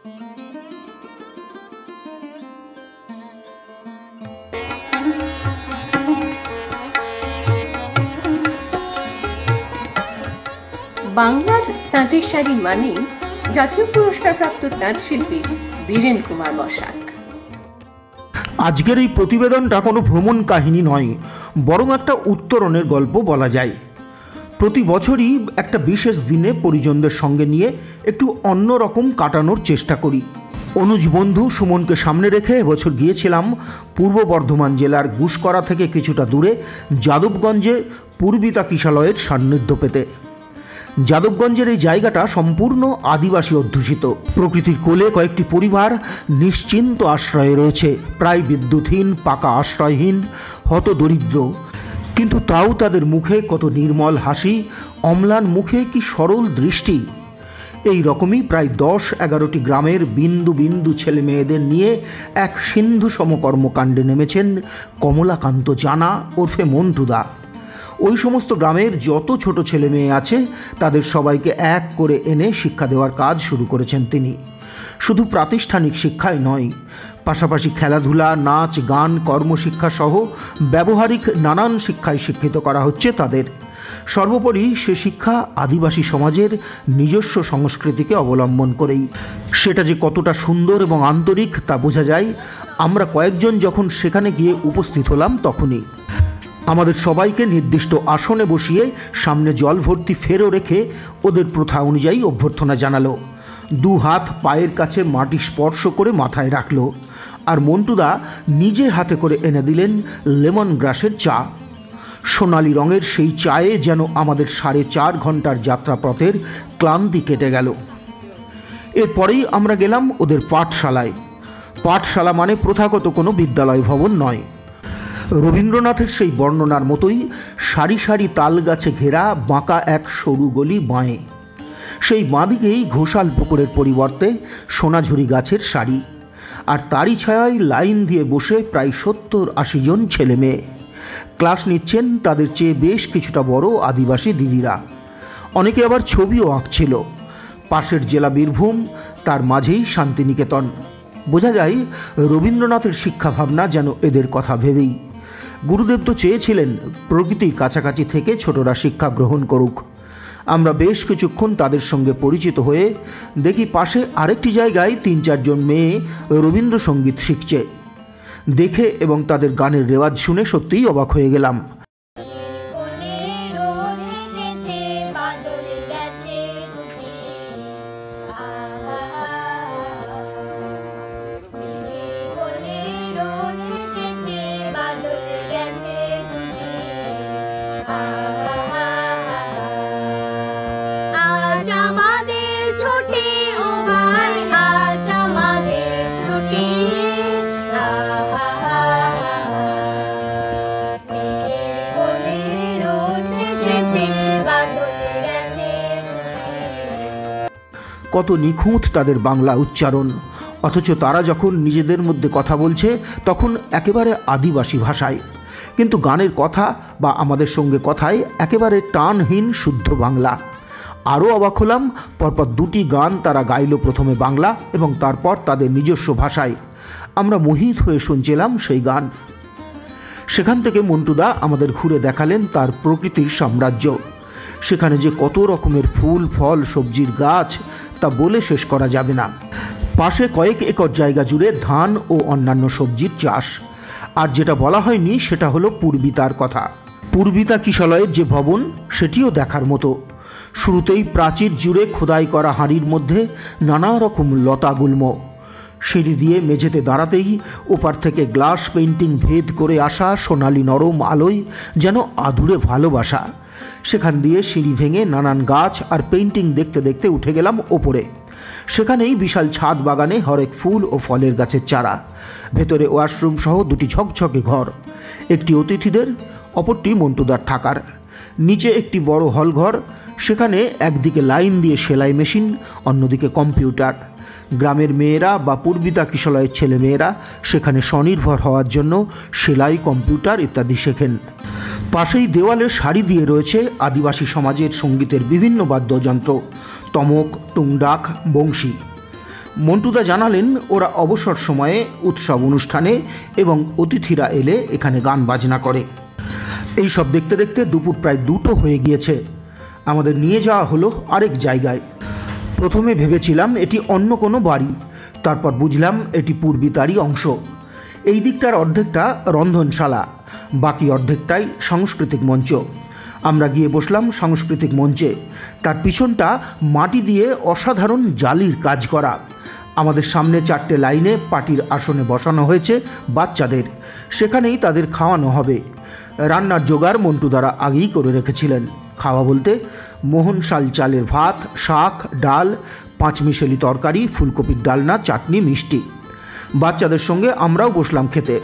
বাংলার তাঁতের শাড়ি মানেই জাতীয় পুরস্কারপ্রাপ্ত তাঁত শিল্পী বীরেন কুমার বসাক। আজকের এই প্রতিবেদনটা কোনো ভ্রমণ কাহিনী নয়, বরং একটা উত্তরণের গল্প বলা যায়। প্রতি বছরই একটা বিশেষ দিনে পরিজনদের সঙ্গে নিয়ে একটু অন্যরকম কাটানোর চেষ্টা করি। অনুজ বন্ধু সুমনকে সামনে রেখে এবছর গিয়েছিলাম পূর্ব বর্ধমান জেলার গুসকরা থেকে কিছুটা দূরে যাদবগঞ্জে পূর্বিতা কিশালয়ের সান্নিধ্য পেতে। যাদবগঞ্জের এই জায়গাটা সম্পূর্ণ আদিবাসী অধ্যুষিত। প্রকৃতির কোলে কয়েকটি পরিবার নিশ্চিন্ত আশ্রয়ে রয়েছে, প্রায় বিদ্যুৎহীন, পাকা আশ্রয়হীন, হতদরিদ্র, কিন্তু তাও তাদের মুখে কত নির্মল হাসি, অম্লান মুখে কি সরল দৃষ্টি। এই রকমই প্রায় 10-11টি গ্রামের বিন্দু বিন্দু ছেলে মেয়েদের নিয়ে এক সিন্ধু সমকর্মকাণ্ডে নেমেছেন কমলাকান্ত জানা ওরফে মন্টুদা। ওই সমস্ত গ্রামের যত ছোট ছেলে মেয়ে আছে তাদের সবাইকে এক করে এনে শিক্ষা দেওয়ার কাজ শুরু করেছেন তিনি। শুধু প্রাতিষ্ঠানিক শিক্ষাই নয়, পাশাপাশি খেলাধুলা, নাচ, গান, কর্মশিক্ষা সহ ব্যবহারিক নানান শিক্ষায় শিক্ষিত করা হচ্ছে তাদের। সর্বোপরি সে শিক্ষা আদিবাসী সমাজের নিজস্ব সংস্কৃতিকে অবলম্বন করেই। সেটা যে কতটা সুন্দর এবং আন্তরিক তা বোঝা যায় আমরা কয়েকজন যখন সেখানে গিয়ে উপস্থিত হলাম তখনই। আমাদের সবাইকে নির্দিষ্ট আসনে বসিয়ে সামনে জল ভর্তি ফেরো রেখে ওদের প্রথা অনুযায়ী অভ্যর্থনা জানালো। 2 হাত পায়ের কাছে মাটি স্পর্শ করে মাথায় রাখলো, আর মন্টুদা নিজে হাতে করে এনে দিলেন লেমন গ্রাসের চা। সোনালি রঙের সেই চায়ে যেন আমাদের 4.5 ঘন্টার যাত্রাপথের ক্লান্তি কেটে গেল। এরপরেই আমরা গেলাম ওদের পাঠশালায়। পাঠশালা মানে প্রথাগত কোনো বিদ্যালয় ভবন নয়, রবীন্দ্রনাথের সেই বর্ণনার মতোই সারি সারি তাল গাছে ঘেরা বাঁকা এক সরু গলি বাঁয়ে। সেই বাঁদিকেই ঘোষাল পুকুরের পরিবর্তে সোনাঝুরি গাছের সারি, আর তারই ছায়ায় লাইন দিয়ে বসে প্রায় 70-80 জন ছেলে মেয়ে ক্লাস নিচ্ছেন তাদের চেয়ে বেশ কিছুটা বড় আদিবাসী দিদিরা। অনেকে আবার ছবিও আঁকছিল। পাশের জেলা বীরভূম, তার মাঝেই শান্তিনিকেতন। বোঝা যায় রবীন্দ্রনাথের শিক্ষা ভাবনা যেন এদের কথা ভেবেই। গুরুদেব তো চেয়েছিলেন প্রকৃতির কাছাকাছি থেকে ছোটরা শিক্ষা গ্রহণ করুক। আমরা বেশ কিছুক্ষণ তাদের সঙ্গে পরিচিত হয়ে দেখি পাশে আরেকটি জায়গায় 3-4 জন মেয়ে রবীন্দ্রসঙ্গীত শিখছে। দেখে এবং তাদের গানের রেওয়াজ শুনে সত্যিই অবাক হয়ে গেলাম। কত নিখুঁত তাদের বাংলা উচ্চারণ, অথচ তারা যখন নিজেদের মধ্যে কথা বলছে তখন একেবারে আদিবাসী ভাষায়, কিন্তু গানের কথা বা আমাদের সঙ্গে কথায় একেবারে টানহীন শুদ্ধ বাংলা। আরও অবাক হলাম, পরপর 2টি গান তারা গাইল, প্রথমে বাংলা এবং তারপর তাদের নিজস্ব ভাষায়। আমরা মোহিত হয়ে শুনছিলাম সেই গান। সেখান থেকে মন্টুদা আমাদের ঘুরে দেখালেন তার প্রকৃতির সাম্রাজ্য। সেখানে যে কত রকমের ফুল, ফল, সবজির গাছ তা বলে শেষ করা যাবে না। পাশে কয়েক একর জায়গা জুড়ে ধান ও অন্যান্য সবজির চাষ। আর যেটা বলা হয়নি সেটা হলো পূর্বিতার কথা। পূর্বিতা কিশালয়ের যে ভবন সেটিও দেখার মতো। শুরুতেই প্রাচীর জুড়ে খোদাই করা হাঁড়ির মধ্যে নানা রকম লতাগুল্ম। সিঁড়ি দিয়ে মেঝেতে দাঁড়াতেই ওপার থেকে গ্লাস পেইন্টিং ভেদ করে আসা সোনালি নরম আলোয় যেন আদুরে ভালোবাসা। সেখান দিয়ে সিঁড়ি ভেঙে নানান গাছ আর পেইন্টিং দেখতে দেখতে উঠে গেলাম ওপরে। সেখানেই বিশাল ছাদ বাগানে হরেক ফুল ও ফলের গাছের চারা, ভেতরে ওয়াশরুম সহ 2টি ঝকঝকে ঘর, একটি অতিথিদের, অপরটি মন্টুদার থাকার। নিচে একটি বড় হল ঘর, সেখানে একদিকে লাইন দিয়ে সেলাই মেশিন, অন্যদিকে কম্পিউটার। গ্রামের মেয়েরা বা পূর্বিতা কিশালয়ের ছেলে মেয়েরা সেখানে স্বনির্ভর হওয়ার জন্য সেলাই, কম্পিউটার ইত্যাদি শেখেন। পাশেই দেওয়ালে সারি দিয়ে রয়েছে আদিবাসী সমাজের সঙ্গীতের বিভিন্ন বাদ্যযন্ত্র, তমক, টুংডাক, বংশী। মন্টুদা জানালেন ওরা অবসর সময়ে উৎসব অনুষ্ঠানে এবং অতিথিরা এলে এখানে গান বাজনা করে। এই সব দেখতে দেখতে দুপুর প্রায় 2টো হয়ে গিয়েছে। আমাদের নিয়ে যাওয়া হলো আরেক জায়গায়। প্রথমে ভেবেছিলাম এটি অন্য কোনো বাড়ি, তারপর বুঝলাম এটি পূর্বিতারই অংশ। এই দিকটার অর্ধেকটা রন্ধনশালা, বাকি অর্ধেকটাই সাংস্কৃতিক মঞ্চ। আমরা গিয়ে বসলাম সাংস্কৃতিক মঞ্চে। তার পিছনটা মাটি দিয়ে অসাধারণ জালির কাজ করা। আমাদের সামনে 4টে লাইনে পার্টির আসনে বসানো হয়েছে বাচ্চাদের, সেখানেই তাদের খাওয়ানো হবে। রান্নার জোগাড় মন্টু দ্বারা আগেই করে রেখেছিলেন। খাওয়া বলতে মোহন শাল চালের ভাত, শাক, ডাল, 5 মিশেলি তরকারি, ফুলকপির ডালনা, চাটনি, মিষ্টি। বাচ্চাদের সঙ্গে আমরাও বসলাম খেতে।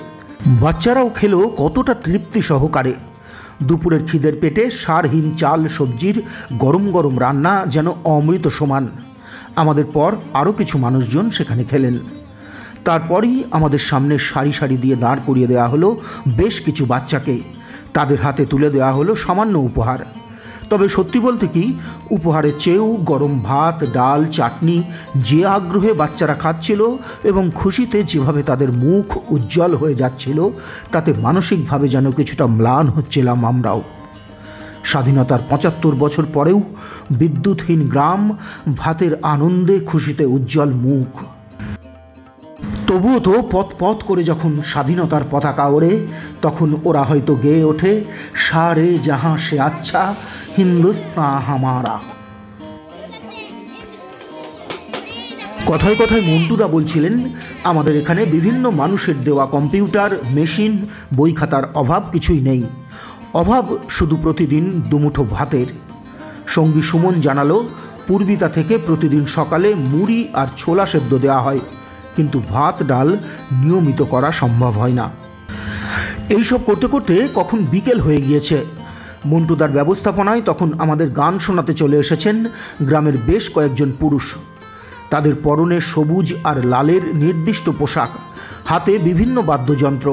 বাচ্চারাও খেলো কতটা তৃপ্তি সহকারে। দুপুরের খিদের পেটে সারহীন চাল সবজির গরম গরম রান্না যেন অমৃত সমান। আমাদের পর আরও কিছু মানুষজন সেখানে খেলেন। তারপরই আমাদের সামনে সারি সারি দিয়ে দাঁড় করিয়ে দেওয়া হলো বেশ কিছু বাচ্চাকে। তাদের হাতে তুলে দেওয়া হলো সামান্য উপহার। তবে সত্যি বলতে কি, উপহারের চেয়েও গরম ভাত, ডাল, চাটনি যে আগ্রহে বাচ্চারা খাচ্ছিল এবং খুশিতে যেভাবে তাদের মুখ উজ্জ্বল হয়ে যাচ্ছিল, তাতে মানসিকভাবে যেন কিছুটা ম্লান হচ্ছিলাম আমরাও। স্বাধীনতার 75 বছর পরেও বিদ্যুৎহীন গ্রাম, ভাতের আনন্দে খুশিতে উজ্জ্বল মুখ। তবুও তো পথ পথ করে যখন স্বাধীনতার পতাকা ওড়ে, তখন ওরা হয়তো গেয়ে ওঠে সারে জাহাঁ সে আচ্ছা হিন্দুস্তান হামারা। কথায় কথায় মন্টুদা বলছিলেন, আমাদের এখানে বিভিন্ন মানুষের দেওয়া কম্পিউটার, মেশিন, বই খাতার অভাব কিছুই নেই। অভাব শুধু প্রতিদিন দুমুঠো ভাতের। সঙ্গী সুমন জানালো, পূর্বিতা থেকে প্রতিদিন সকালে মুড়ি আর ছোলা সেদ্ধ দেওয়া হয়, কিন্তু ভাত ডাল নিয়মিত করা সম্ভব হয় না। এইসব করতে করতে কখন বিকেল হয়ে গিয়েছে। মন্টুদার ব্যবস্থাপনায় তখন আমাদের গান শোনাতে চলে এসেছেন গ্রামের বেশ কয়েকজন পুরুষ। তাদের পরনে সবুজ আর লালের নির্দিষ্ট পোশাক, হাতে বিভিন্ন বাদ্যযন্ত্র।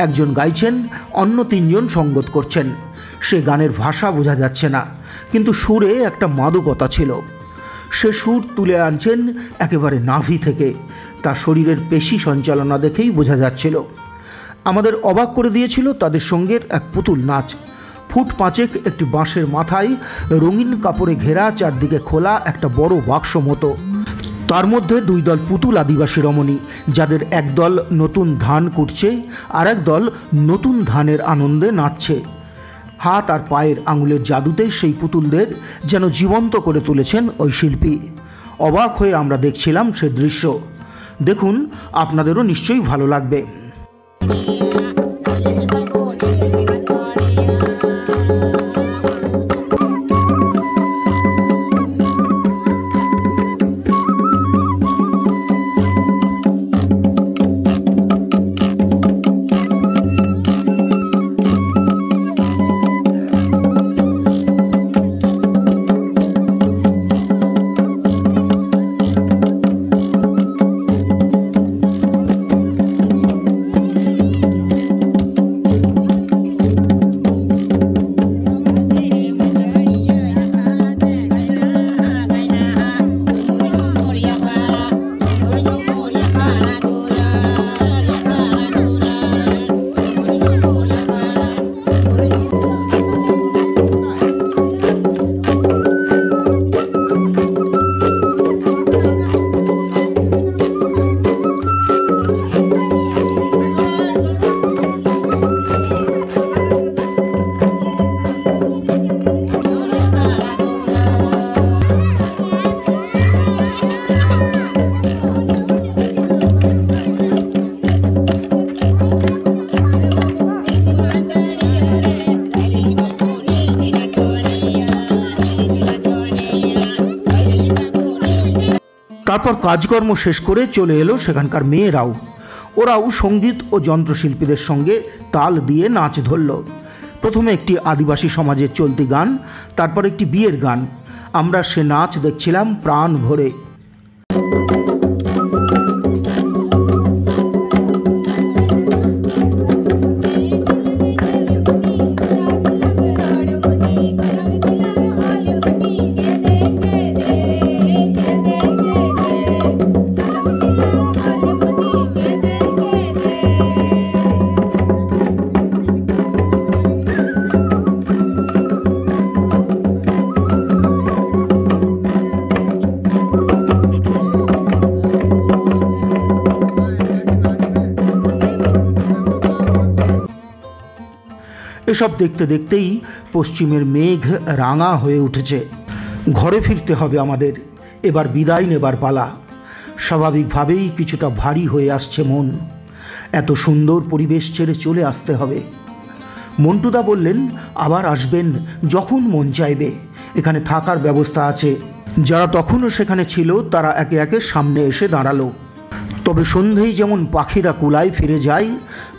একজন গাইছেন, অন্য 3 জন সঙ্গত করছেন। সে গানের ভাষা বোঝা যাচ্ছে না, কিন্তু সুরে একটা মাদকতা ছিল। সে সুর তুলে আনছেন একেবারে নাভি থেকে। তার শরীরের পেশি সঞ্চালনা দেখেই বোঝা যাচ্ছিল। আমাদের অবাক করে দিয়েছিল তাদের সঙ্গের এক পুতুল নাচ। ফুট 5 একটি বাঁশের মাথায় রঙিন কাপড়ে ঘেরা, চারদিকে খোলা একটা বড় বাক্স মতো। তার মধ্যে 2 দল পুতুল আদিবাসী রমণী, যাদের এক দল নতুন ধান কুটছে আর এক দল নতুন ধানের আনন্দে নাচছে। হাত আর পায়ের আঙুলের জাদুতে সেই পুতুলদের যেন জীবন্ত করে তুলেছেন ওই শিল্পী। অবাক হয়ে আমরা দেখছিলাম সে দৃশ্য। দেখুন, আপনাদেরও নিশ্চয়ই ভালো লাগবে। তারপর কাজকর্ম শেষ করে চলে এলো সেখানকার মেয়েরাও। ওরাও সঙ্গীত ও যন্ত্রশিল্পীদের সঙ্গে তাল দিয়ে নাচ ধরল। প্রথমে একটি আদিবাসী সমাজের চলতি গান, তারপর একটি বিয়ের গান। আমরা সে নাচ দেখছিলাম প্রাণ ভরে। এসব দেখতে দেখতেই পশ্চিমের মেঘ রাঙা হয়ে উঠেছে। ঘরে ফিরতে হবে আমাদের, এবার বিদায় নেবার পালা। স্বাভাবিকভাবেই কিছুটা ভারী হয়ে আসছে মন। এত সুন্দর পরিবেশ ছেড়ে চলে আসতে হবে। মন্টুদা বললেন, আবার আসবেন যখন মন চাইবে, এখানে থাকার ব্যবস্থা আছে। যারা তখনও সেখানে ছিল তারা একে একে সামনে এসে দাঁড়ালো। তবে সন্ধেই যেমন পাখিরা কুলায় ফিরে যায়,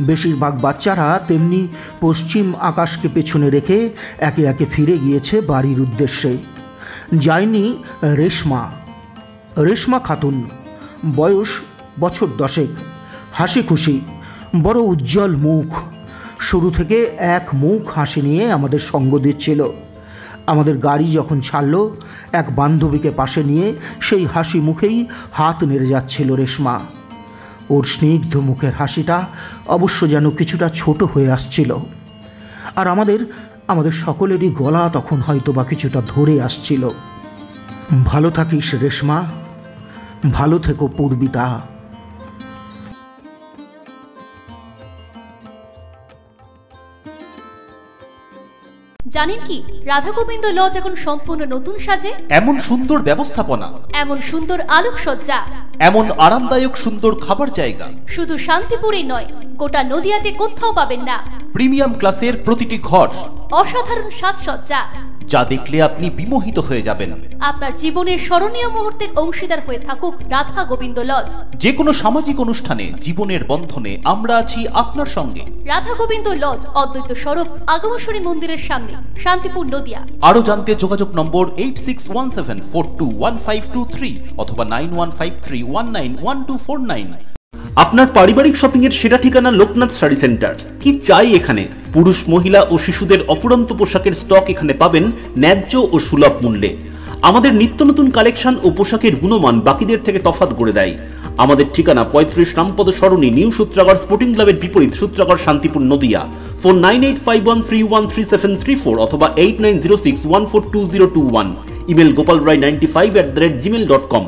বেশিরভাগ বাচ্চারা তেমনি পশ্চিম আকাশকে পেছনে রেখে একে একে ফিরে গিয়েছে বাড়ির উদ্দেশ্যে। যায়নি রেশমা খাতুন, বয়স বছর 10, হাসি খুশি, বড় উজ্জ্বল মুখ। শুরু থেকে এক মুখ হাসি নিয়ে আমাদের সঙ্গ দিচ্ছিল। আমাদের গাড়ি যখন ছাড়ল, এক বান্ধবীকে পাশে নিয়ে সেই হাসি মুখেই হাত নেড়ে যাচ্ছিল রেশমা। ওর স্নিগ্ধ মুখের হাসিটা অবশ্য যেন কিছুটা ছোট হয়ে আসছিল। আর আমাদের সকলেরই গলা তখন হয়তো বা কিছুটা ধরে আসছিল। ভালো থাকিস রেশমা, ভালো থেকো পূর্বিতা। জানেন কি, রাধা গোবিন্দ লজ এখন সম্পূর্ণ নতুন সাজে। এমন সুন্দর ব্যবস্থাপনা, এমন সুন্দর আলোকসজ্জা, এমন আরামদায়ক সুন্দর খাবার জায়গা শুধু শান্তিপুরেই নয়, গোটা নদিয়াতে কোথাও পাবেন না। প্রিমিয়াম ক্লাসের প্রতিটি ঘর, অসাধারণ সাজসজ্জা, যা দেখলে আপনি বিমোহিত হয়ে যাবেন। আপনার জীবনের স্মরণীয় মুহূর্তের অংশীদার হয়ে থাকুক রাধা গোবিন্দ লজ। যে কোনো সামাজিক অনুষ্ঠানে, জীবনের বন্ধনে আমরা আছি আপনার সঙ্গে। রাধা গোবিন্দ লজ, অদ্বৈত সড়ক, আগমেশ্বরী মন্দিরের সামনে, শান্তিপুর, নদিয়া। আরো জানতে যোগাযোগ নম্বর 8617421523 অথবা 9153191249। আপনার পারিবারিক শপিং এর সেরা ঠিকানা লোকনাথ শাড়ি সেন্টার। কি চাই এখানে? পুরুষ, মহিলা ও শিশুদের অফুরন্ত পোশাকের স্টক এখানে পাবেন ন্যায্য ও সুলভ মূল্যে। আমাদের নিত্য নতুন কালেকশন ও পোশাকের গুণমান বাকিদের থেকে তফাৎ করে দেয়। আমাদের ঠিকানা 35 রামপদ সরণি, নিউ সূত্রাগড় স্পোর্টিং ক্লাবের বিপরীত, সূত্রাগড়, শান্তিপুর, নদিয়া। ফোন 9851313734 অথবা 8906142021। Email gopalrai95@gmail.com।